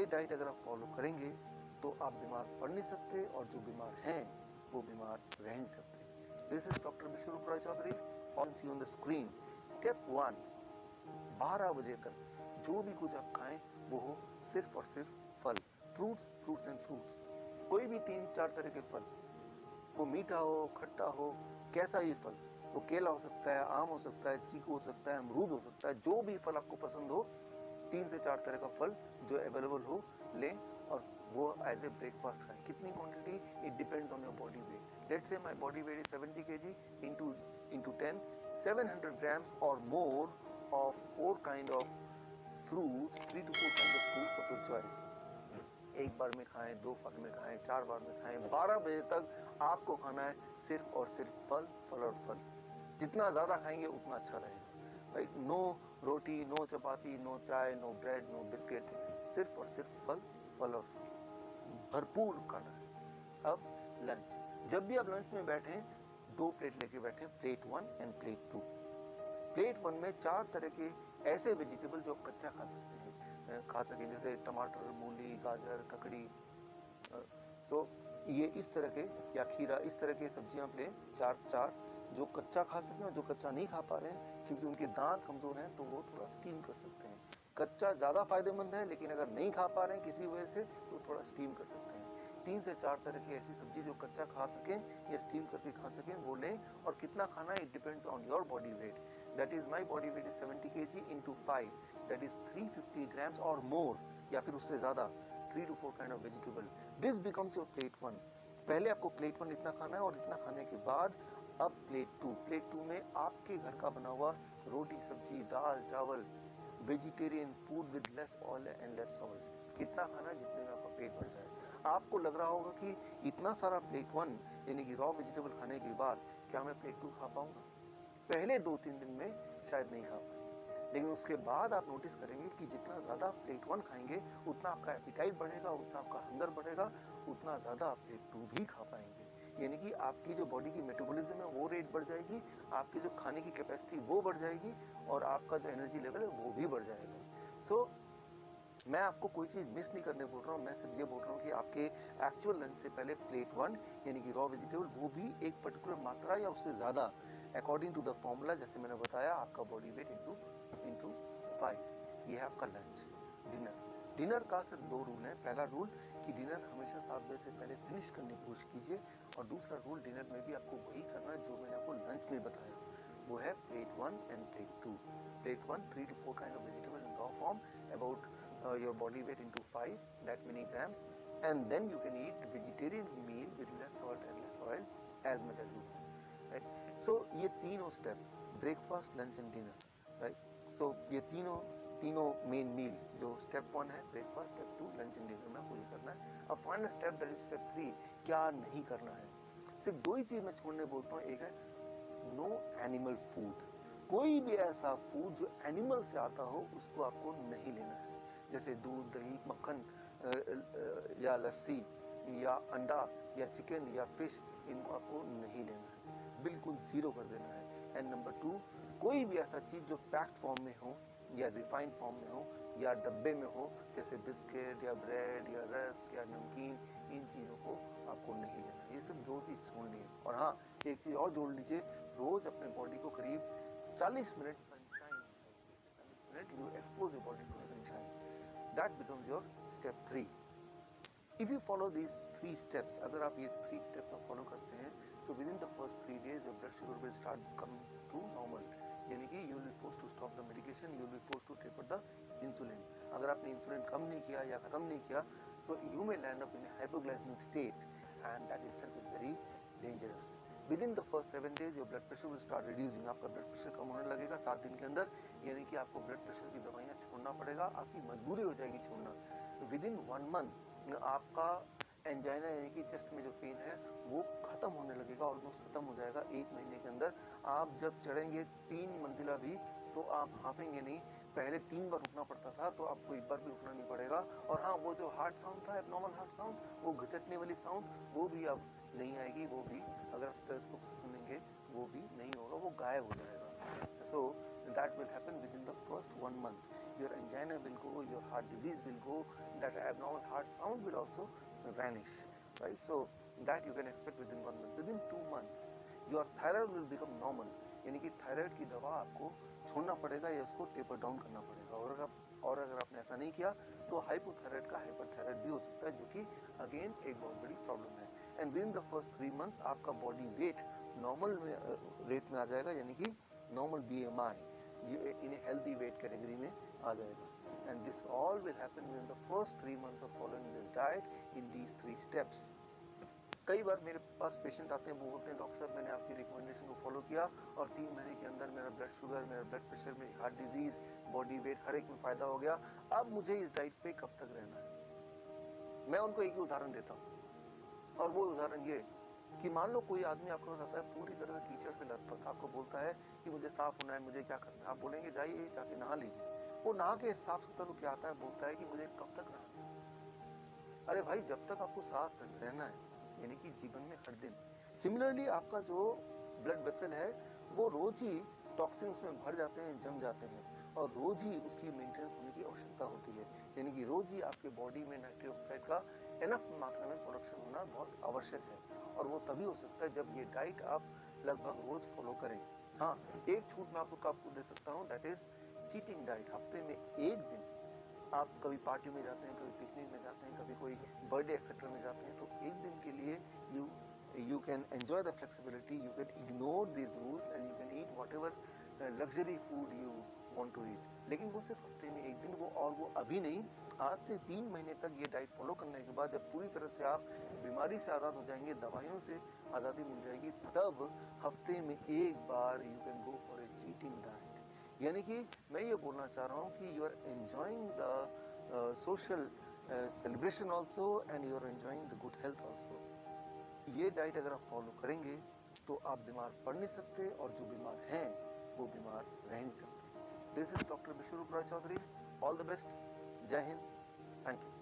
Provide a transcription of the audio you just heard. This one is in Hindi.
ये डाइट अगर आप फॉलो करेंगे तो आप बीमार पड़ नहीं सकते, और जो बीमार हैं वो बीमार रह नहीं सकते। This is doctor Biswaroop Roy Chowdhury, on see on the screen. Step 1, 12 बजे तक जो भी कुछ आप खाएं वो हो सिर्फ और सिर्फ फल, फ्रूट्स एंड फ्रूट्स। कोई भी 3-4 तरह के फल, वो मीठा हो, खट्टा हो, कैसा ही फल, वो केला हो सकता है, आम हो सकता है, चीकू हो सकता है, अमरूद हो सकता है, जो भी फल आपको पसंद हो, 3 से 4 तरह का फल जो अवेलेबल हो लें, और वो एज ए ब्रेकफास्ट खाएं। कितनी quantity, it depends on your body weight. Let's say my body weight is 70 kg, into 10, 700 grams or more of 4 kind of fruits, 3 to 4 kind of fruits of your choice। एक बार में खाएं, 2 बार में खाएं, 4 बार में खाएं, 12 बजे तक आपको खाना है सिर्फ और सिर्फ फल, फल और फल। जितना ज्यादा खाएंगे उतना अच्छा रहेगा। राइट, नो रोटी, नो चपाती, नो चाय, नो ब्रेड, नो बिस्किट, सिर्फ और सिर्फ फल, फल और फल, भरपूर खाना है। अब लंच, जब भी आप लंच में बैठे 2 प्लेट लेके बैठे, प्लेट 1 एंड प्लेट 2। प्लेट 1 में 4 तरह के ऐसे वेजिटेबल जो आप कच्चा खा सकते हैं, जैसे टमाटर, मूली, गाजर, ककड़ी, सो ये इस तरह के, या खीरा, इस तरह के सब्जियां आप लें, 4 जो कच्चा खा सकें, और जो कच्चा नहीं खा पा रहे हैं क्योंकि उनके दांत कमजोर हैं तो वो थोड़ा स्टीम कर सकते हैं। कच्चा ज्यादा फायदेमंद है, लेकिन अगर नहीं खा पा रहे हैं किसी वजह से तो थोड़ा स्टीम कर सकते हैं। 3 से 4 तरह की ऐसी सब्जी जो कच्चा खा सकें या स्टीम करके खा सकें वो लें। और कितना खाना है, it depends on your body weight. That is my body weight is 70 kg into 5, that is 350 grams और मोर, या फिर उससे ज्यादा, 3 to 4 kind of vegetable। This becomes your plate 1। पहले आपको प्लेट 1 इतना खाना है, और इतना खाने के बाद अब प्लेट 2 में आपके घर का बना हुआ रोटी, सब्जी, दाल, चावल, vegetarian food with less oil and less salt. कितना खाना, जितने में आपका पेट भर जाए। आपको लग रहा होगा कि इतना सारा प्लेट 1 यानी कि रॉ वेजिटेबल खाने के बाद क्या मैं प्लेट 2 खा पाऊंगा? पहले 2-3 दिन में शायद नहीं खा पाएंगे, लेकिन उसके बाद आप नोटिस करेंगे कि जितना ज्यादा प्लेट 1 खाएंगे उतना आपका एपिटाइट बढ़ेगा, उतना आपका हंगर बढ़ेगा, उतना ज्यादा आप प्लेट 2 भी खा पाएंगे। यानी कि आपकी जो बॉडी की मेटाबॉलिज्म है वो रेट बढ़ जाएगी, आपकी जो खाने की कैपेसिटी वो बढ़ जाएगी, और आपका जो एनर्जी लेवल है वो भी बढ़ जाएगा। सो मैं आपको कोई चीज मिस नहीं करने बोल रहा हूँ, मैं सिर्फ ये बोल रहा हूँ कि आपके एक्चुअल लंच से पहले प्लेट 1 यानी कि रॉ वेजिटेबल, वो भी एक पर्टिकुलर मात्रा या उससे ज्यादा, अकॉर्डिंग टू द फॉर्मूला जैसे मैंने बताया, आपका बॉडी वेट इंटू 5, ये है आपका लंच। डिनर का सिर्फ 2 रूल है। पहला रूल कि डिनर हमेशा 7 बजे से पहले फिनिश करने की कोशिश कीजिए, और दूसरा रूल, डिनर में भी आपको वही करना है जो मैंने आपको लंच में बताया, वो है plate 1 end plate 2। Plate 1, 3 to 4 kind of vegetable in raw form, about your body weight into 5, that many grams, and then you can eat vegetarian meal with less salt and less oil, as much as you want, right? So ये तीनों step, breakfast, lunch and dinner, right. So ये तीनों मेन मील, जो स्टेप 1 है breakfast, step 2 lunch and dinner में आपको ये करना है। अब final step, that is step 3, क्या नहीं करना है। सिर्फ 2 ही चीज मैं छोड़ने बोलता हूँ, एक है नो एनिमल फूड। कोई भी ऐसा फूड जो एनिमल से आता हो उसको आपको नहीं लेना है, जैसे दूध, दही, मक्खन, या लस्सी, या अंडा, या चिकन, या फिश, इनको आपको नहीं लेना है, बिल्कुल जीरो कर देना है। एंड नंबर 2, कोई भी ऐसा चीज जो पैक्ड फॉर्म में हो, या रिफाइंड फॉर्म में हो, या डब्बे में हो, जैसे बिस्किट, या ब्रेड, या रस्क, या नमकीन, इन चीजों को आपको नहीं लेना। ये सब 2 चीज छोड़नी है। और हाँ, एक चीज और जोड़ लीजिए, रोज अपने बॉडी को करीब 40 मिनट सनशाइन में चाहिए। 40 minute you expose your body to sunshine, that becomes your step 3। If you follow these 3 steps, अगर आप ये 3 स्टेप्स आप फॉलो करते हैं, so within the first 3 days your blood sugar will start coming to normal, यानी कि you will be forced to stop the medication, you will be forced to taper the insulin. अगर आपने इंसुलिन कम नहीं किया या खत्म नहीं किया, so you may land up in hypoglycaemic state, and that itself is very dangerous. Within the first 7 days your blood pressure will start reducing, आपका ब्लड प्रेशर कम होने लगेगा 7 दिन के अंदर, यानी कि आपको ब्लड प्रेशर की दवाइयां छोड़ना पड़ेगा, आपकी मजबूरी हो जाएगी छोड़ना। विद इन 1 month आपका एंजाइना यानी कि चेस्ट में जो पेन है वो खत्म होने लगेगा, ऑलमोस्ट खत्म हो जाएगा 1 महीने के अंदर। आप जब चढ़ेंगे 3 मंजिला भी तो आप हाफेंगे नहीं। पहले 3 बार रुकना पड़ता था, तो आपको एक बार भी रुकना नहीं पड़ेगा। और हाँ, वो जो हार्ट साउंड था, एबनॉर्मल हार्ट साउंड, वो घिसटने वाली साउंड, वो भी अब नहीं आएगी। वो भी अगर आप स्टेथोस्कोप से सुनेंगे वो भी नहीं होगा, वो गायब हो जाएगा। सो that will happen within the first 1 month. Your angina will go, your heart disease will go, that abnormal heart sound will also vanish, right? So that you can expect within 1 month. Within 2 months, your thyroid will become normal. यानी कि थायराइड की दवा आपको छोड़ना पड़ेगा या उसको टेपर डाउन करना पड़ेगा, और अगर आपने ऐसा नहीं किया तो हाइपोथायराइड का हाइपरथायराइड भी हो सकता है, जो कि अगेन एक बहुत बड़ी प्रॉब्लम है. And with in the first 3 months आपका बॉडी वेट नॉर्मल रेट में आ जाएगा, यानी कि normal BMI in a healthy weight category में आ जाएगा. And this all will happen with in the first 3 months of following this diet in these 3 steps. कई बार मेरे पास पेशेंट आते हैं, वो बोलते हैं डॉक्टर साहब मैंने आपकी रिकमेंडेशन को फॉलो किया और 3 महीने के अंदर मेरा ब्लड शुगर, मेरा ब्लड प्रेशर, मेरी हार्ट डिजीज, बॉडी वेट हर एक में फायदा हो गया, अब मुझे इस डाइट पे कब तक रहना है. मैं उनको एक ही उदाहरण देता हूँ, और वो उदाहरण ये कि मान लो कोई आदमी आपके पास आता है पूरी तरह से कीचड़ से लथपथ, आपको बोलता है कि मुझे साफ होना है, मुझे क्या करना है. आप बोलेंगे जाइए जाके नहा लीजिए. वो नहा के साफ सुथरा होकर आता है, बोलता है कि मुझे कब तक रहना है. अरे भाई, जब तक आपको साफ रहना है, यानी कि जीवन में हर दिन. सिमिलरली आपका जो ब्लड वेसल है वो रोज ही टॉक्सिन्स में भर जाते हैं, जम जाते हैं, और रोज ही उसकी मेंटेनेंस होने की आवश्यकता होती है. यानी कि रोज ही आपके बॉडी में नाइट्रिक ऑक्साइड का एनफ मात्रा में प्रोडक्शन होना बहुत आवश्यक है, और वो तभी हो सकता है जब ये डाइट आप लगभग रोज फॉलो करें. हाँ, एक छूट मैं आपको दे सकता हूँ, दैट इज चीटिंग डाइट. हफ्ते में एक दिन आप कभी पार्टी में जाते हैं, कभी पिकनिक में जाते हैं, कभी कोई बर्थडे एक्सेट्रा में जाते हैं, तो एक दिन के लिए you can enjoy the flexibility, you can ignore these rules and you can eat whatever luxury food you want to eat. लेकिन वो सिर्फ हफ्ते में एक दिन, वो अभी नहीं, आज से 3 महीने तक ये डाइट फॉलो करने के बाद जब पूरी तरह से आप बीमारी से आज़ाद हो जाएंगे, दवाइयों से आज़ादी मिल जाएगी, तब हफ्ते में एक बार you can go for a cheating diet. यानी कि मैं ये बोलना चाह रहा हूँ कि you are enjoying the social celebration also and you are enjoying the good health also. ये डाइट अगर आप फॉलो करेंगे तो आप बीमार पड़ नहीं सकते, और जो बीमार हैं वो बीमार रह नहीं सकते. This is doctor Biswaroop Roy Chowdhury. All the best. जय हिंद. Thank you.